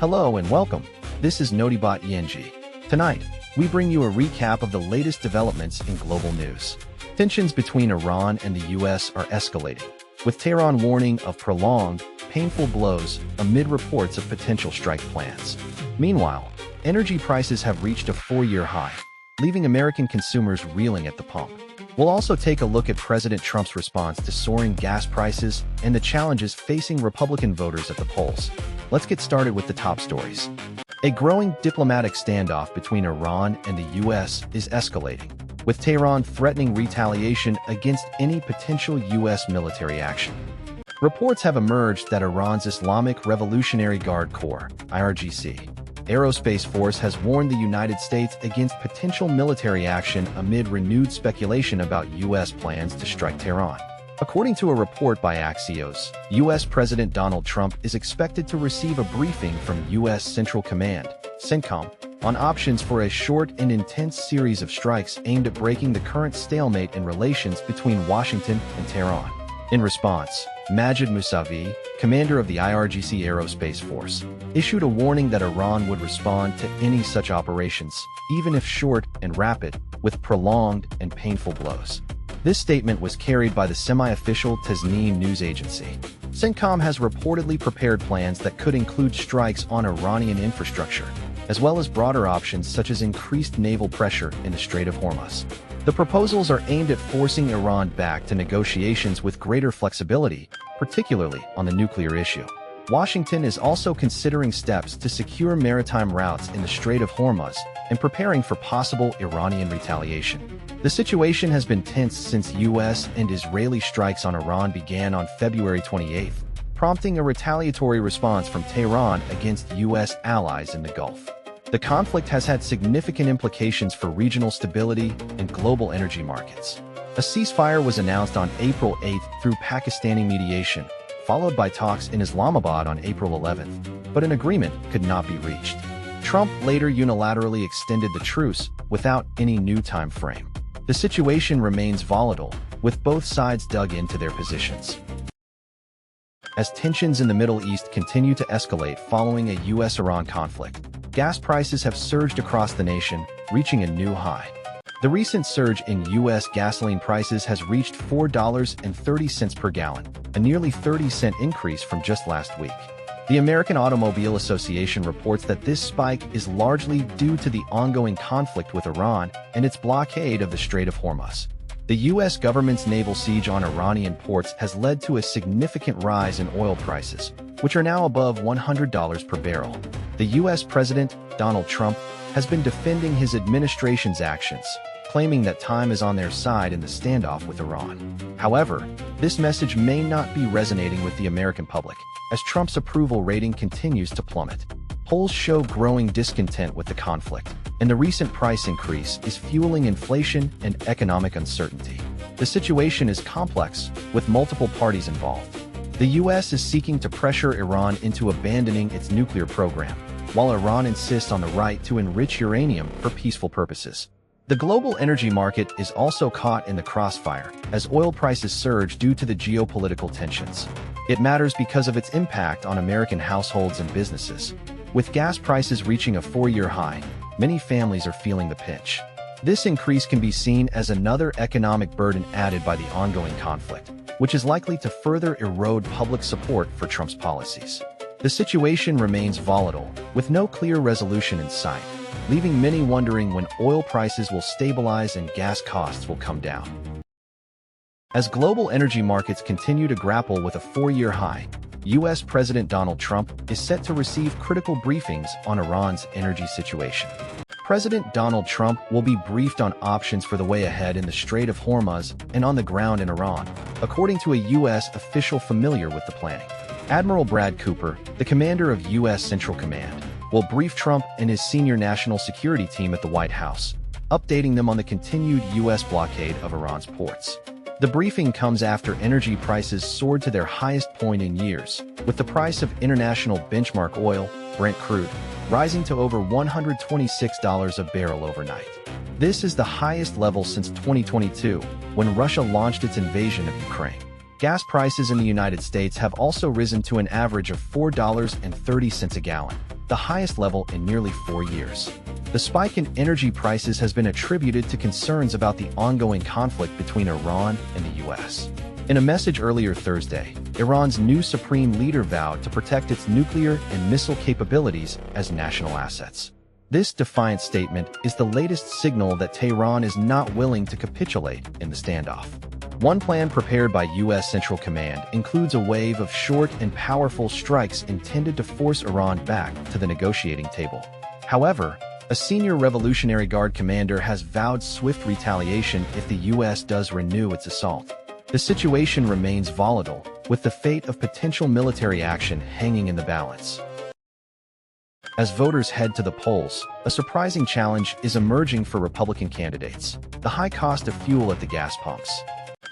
Hello and welcome. This is Notibot ENG. Tonight, we bring you a recap of the latest developments in global news. Tensions between Iran and the U.S. are escalating, with Tehran warning of prolonged, painful blows amid reports of potential strike plans. Meanwhile, energy prices have reached a 4-year high, leaving American consumers reeling at the pump. We'll also take a look at President Trump's response to soaring gas prices and the challenges facing Republican voters at the polls. Let's get started with the top stories. A growing diplomatic standoff between Iran and the U.S. is escalating, with Tehran threatening retaliation against any potential U.S. military action. Reports have emerged that Iran's Islamic Revolutionary Guard Corps, IRGC, Aerospace Force has warned the United States against potential military action amid renewed speculation about U.S. plans to strike Tehran. According to a report by Axios, U.S. President Donald Trump is expected to receive a briefing from U.S. Central Command, CENTCOM, on options for a short and intense series of strikes aimed at breaking the current stalemate in relations between Washington and Tehran. In response, Majid Musavi, commander of the IRGC Aerospace Force, issued a warning that Iran would respond to any such operations, even if short and rapid, with prolonged and painful blows. This statement was carried by the semi-official Tasnim news agency. CENTCOM has reportedly prepared plans that could include strikes on Iranian infrastructure, as well as broader options such as increased naval pressure in the Strait of Hormuz. The proposals are aimed at forcing Iran back to negotiations with greater flexibility, particularly on the nuclear issue. Washington is also considering steps to secure maritime routes in the Strait of Hormuz and preparing for possible Iranian retaliation. The situation has been tense since U.S. and Israeli strikes on Iran began on February 28, prompting a retaliatory response from Tehran against U.S. allies in the Gulf. The conflict has had significant implications for regional stability and global energy markets. A ceasefire was announced on April 8 through Pakistani mediation, followed by talks in Islamabad on April 11, but an agreement could not be reached. Trump later unilaterally extended the truce without any new time frame. The situation remains volatile, with both sides dug into their positions. As tensions in the Middle East continue to escalate following a U.S.-Iran conflict, gas prices have surged across the nation, reaching a new high. The recent surge in U.S. gasoline prices has reached $4.30 per gallon, a nearly 30-cent increase from just last week. The American Automobile Association reports that this spike is largely due to the ongoing conflict with Iran and its blockade of the Strait of Hormuz. The U.S. government's naval siege on Iranian ports has led to a significant rise in oil prices, which are now above $100 per barrel. The U.S. President, Donald Trump, has been defending his administration's actions, claiming that time is on their side in the standoff with Iran. However, this message may not be resonating with the American public, as Trump's approval rating continues to plummet. Polls show growing discontent with the conflict, and the recent price increase is fueling inflation and economic uncertainty. The situation is complex, with multiple parties involved. The U.S. is seeking to pressure Iran into abandoning its nuclear program, while Iran insists on the right to enrich uranium for peaceful purposes. The global energy market is also caught in the crossfire, as oil prices surge due to the geopolitical tensions. It matters because of its impact on American households and businesses. With gas prices reaching a 4-year high, many families are feeling the pinch. This increase can be seen as another economic burden added by the ongoing conflict, which is likely to further erode public support for Trump's policies. The situation remains volatile, with no clear resolution in sight, leaving many wondering when oil prices will stabilize and gas costs will come down. As global energy markets continue to grapple with a 4-year high, U.S. President Donald Trump is set to receive critical briefings on Iran's energy situation. President Donald Trump will be briefed on options for the way ahead in the Strait of Hormuz and on the ground in Iran, according to a U.S. official familiar with the planning. Admiral Brad Cooper, the commander of U.S. Central Command, will brief Trump and his senior national security team at the White House, updating them on the continued U.S. blockade of Iran's ports. The briefing comes after energy prices soared to their highest point in years, with the price of international benchmark oil, Brent crude, rising to over $126 a barrel overnight. This is the highest level since 2022, when Russia launched its invasion of Ukraine. Gas prices in the United States have also risen to an average of $4.30 a gallon, the highest level in nearly 4 years. The spike in energy prices has been attributed to concerns about the ongoing conflict between Iran and the U.S. In a message earlier Thursday, Iran's new supreme leader vowed to protect its nuclear and missile capabilities as national assets. This defiant statement is the latest signal that Tehran is not willing to capitulate in the standoff. One plan prepared by U.S. Central Command includes a wave of short and powerful strikes intended to force Iran back to the negotiating table. However, a senior Revolutionary Guard commander has vowed swift retaliation if the U.S. does renew its assault. The situation remains volatile, with the fate of potential military action hanging in the balance. As voters head to the polls, a surprising challenge is emerging for Republican candidates: the high cost of fuel at the gas pumps.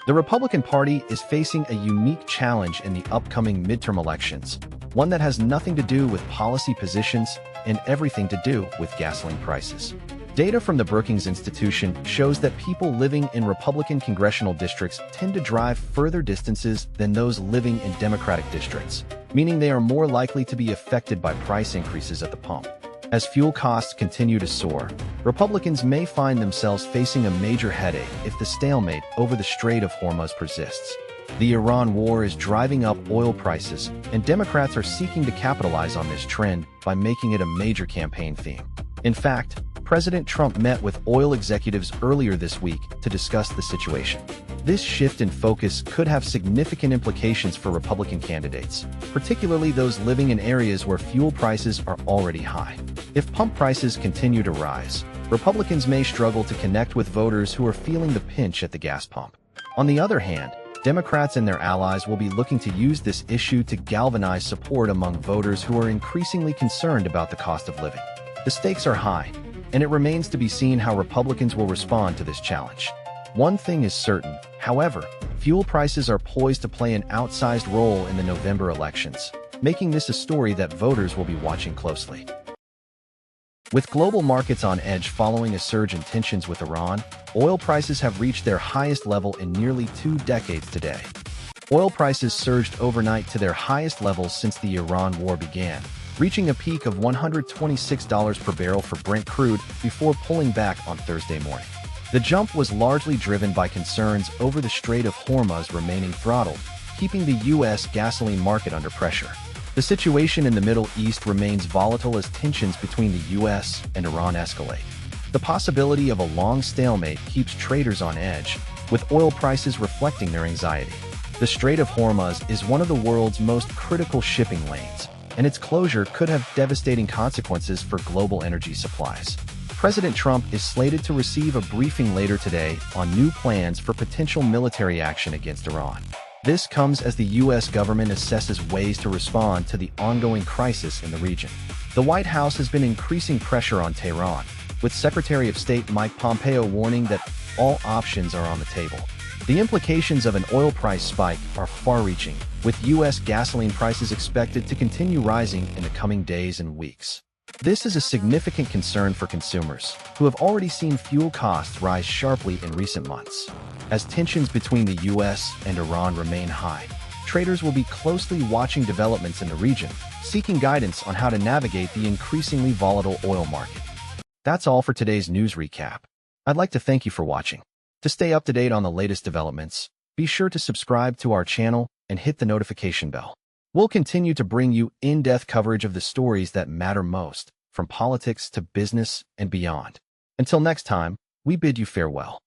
The Republican Party is facing a unique challenge in the upcoming midterm elections, one that has nothing to do with policy positions and everything to do with gasoline prices. Data from the Brookings Institution shows that people living in Republican congressional districts tend to drive further distances than those living in Democratic districts, meaning they are more likely to be affected by price increases at the pump. As fuel costs continue to soar, Republicans may find themselves facing a major headache if the stalemate over the Strait of Hormuz persists. The Iran war is driving up oil prices, and Democrats are seeking to capitalize on this trend by making it a major campaign theme. In fact, President Trump met with oil executives earlier this week to discuss the situation. This shift in focus could have significant implications for Republican candidates, particularly those living in areas where fuel prices are already high. If pump prices continue to rise, Republicans may struggle to connect with voters who are feeling the pinch at the gas pump. On the other hand, Democrats and their allies will be looking to use this issue to galvanize support among voters who are increasingly concerned about the cost of living. The stakes are high, and it remains to be seen how Republicans will respond to this challenge. One thing is certain, however: fuel prices are poised to play an outsized role in the November elections, making this a story that voters will be watching closely. With global markets on edge following a surge in tensions with Iran, oil prices have reached their highest level in nearly 2 decades today. Oil prices surged overnight to their highest levels since the Iran war began, reaching a peak of $126 per barrel for Brent crude before pulling back on Thursday morning. The jump was largely driven by concerns over the Strait of Hormuz remaining throttled, keeping the U.S. gasoline market under pressure. The situation in the Middle East remains volatile as tensions between the U.S. and Iran escalate. The possibility of a long stalemate keeps traders on edge, with oil prices reflecting their anxiety. The Strait of Hormuz is one of the world's most critical shipping lanes, and its closure could have devastating consequences for global energy supplies. President Trump is slated to receive a briefing later today on new plans for potential military action against Iran. This comes as the U.S. government assesses ways to respond to the ongoing crisis in the region. The White House has been increasing pressure on Tehran, with Secretary of State Mike Pompeo warning that all options are on the table. The implications of an oil price spike are far-reaching, with U.S. gasoline prices expected to continue rising in the coming days and weeks. This is a significant concern for consumers, who have already seen fuel costs rise sharply in recent months. As tensions between the U.S. and Iran remain high, traders will be closely watching developments in the region, seeking guidance on how to navigate the increasingly volatile oil market. That's all for today's news recap. I'd like to thank you for watching. To stay up to date on the latest developments, be sure to subscribe to our channel and hit the notification bell. We'll continue to bring you in-depth coverage of the stories that matter most, from politics to business and beyond. Until next time, we bid you farewell.